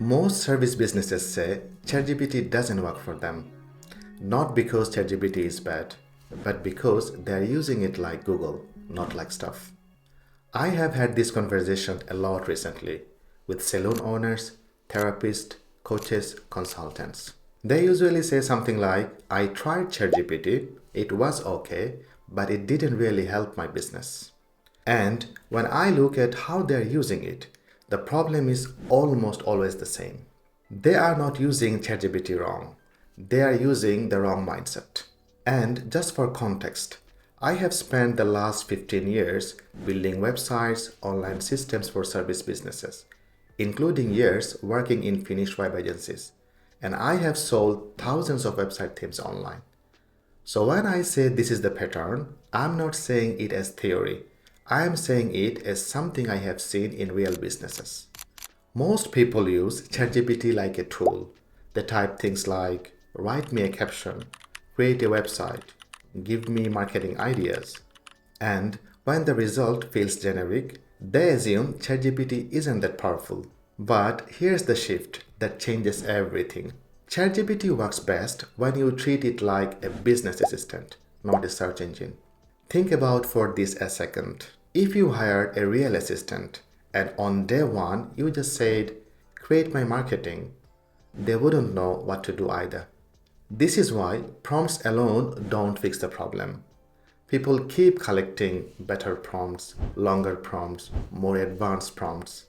Most service businesses say ChatGPT doesn't work for them. Not because ChatGPT is bad, but because they are using it like Google, not like stuff. I have had this conversation a lot recently with salon owners, therapists, coaches, consultants. They usually say something like, I tried ChatGPT, it was okay, but it didn't really help my business. And when I look at how they're using it, the problem is almost always the same. They are not using ChatGPT wrong. They are using the wrong mindset. And just for context, I have spent the last 15 years building websites, online systems for service businesses, including years working in finished web agencies. And I have sold thousands of website themes online. So when I say this is the pattern, I'm not saying it as theory. I am saying it as something I have seen in real businesses. Most people use ChatGPT like a tool. They type things like, write me a caption, create a website, give me marketing ideas. And when the result feels generic, they assume ChatGPT isn't that powerful. But here's the shift that changes everything. ChatGPT works best when you treat it like a business assistant, not a search engine. Think about for this a second. If you hired a real assistant and on day one you just said, create my marketing, they wouldn't know what to do either. This is why prompts alone don't fix the problem. People keep collecting better prompts, longer prompts, more advanced prompts.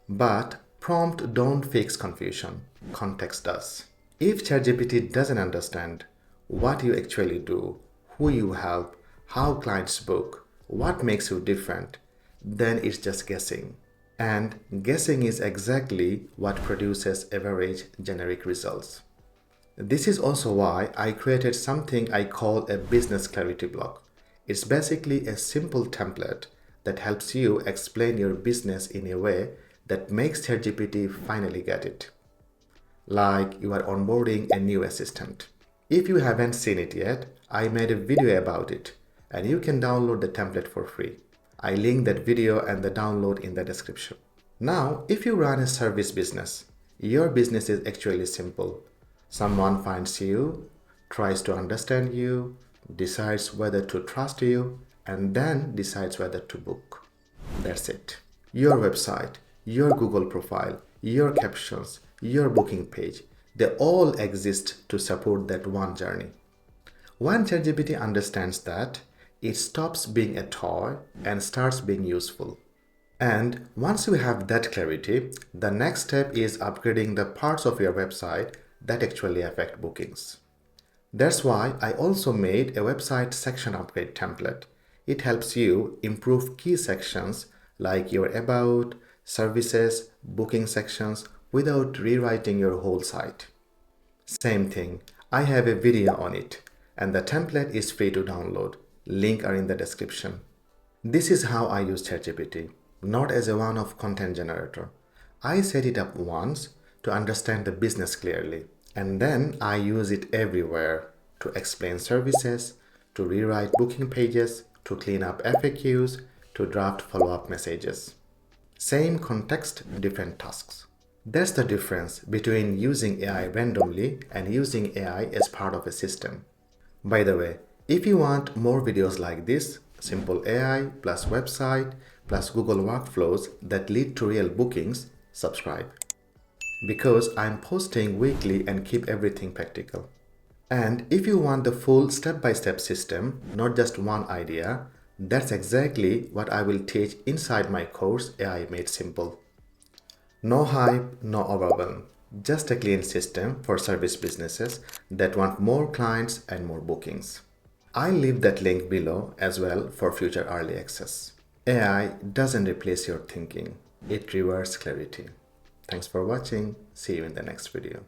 But prompts don't fix confusion, context does. If ChatGPT doesn't understand what you actually do, who you help, how clients book, what makes you different, then it's just guessing. And guessing is exactly what produces average generic results. This is also why I created something I call a business clarity block. It's basically a simple template that helps you explain your business in a way that makes ChatGPT finally get it. Like you are onboarding a new assistant. If you haven't seen it yet, I made a video about it and you can download the template for free. I link that video and the download in the description. Now, if you run a service business, your business is actually simple. Someone finds you, tries to understand you, decides whether to trust you, and then decides whether to book. That's it. Your website, your Google profile, your captions, your booking page, they all exist to support that one journey. When ChatGPT understands that, it stops being a toy and starts being useful. And once you have that clarity, the next step is upgrading the parts of your website that actually affect bookings. That's why I also made a website section upgrade template. It helps you improve key sections like your about, services, booking sections without rewriting your whole site. Same thing, I have a video on it and the template is free to download. Link are in the description. This is how I use ChatGPT, not as a one-off content generator. I set it up once to understand the business clearly, and then I use it everywhere to explain services, to rewrite booking pages, to clean up FAQs, to draft follow-up messages. Same context, different tasks. That's the difference between using AI randomly and using AI as part of a system. By the way, if you want more videos like this, simple AI plus website plus Google workflows that lead to real bookings, subscribe. Because I'm posting weekly and keep everything practical. And if you want the full step-by-step system, not just one idea, that's exactly what I will teach inside my course AI Made Simple. No hype, no overwhelm, just a clean system for service businesses that want more clients and more bookings. I'll leave that link below as well for future early access. AI doesn't replace your thinking, it reverses clarity. Thanks for watching, see you in the next video.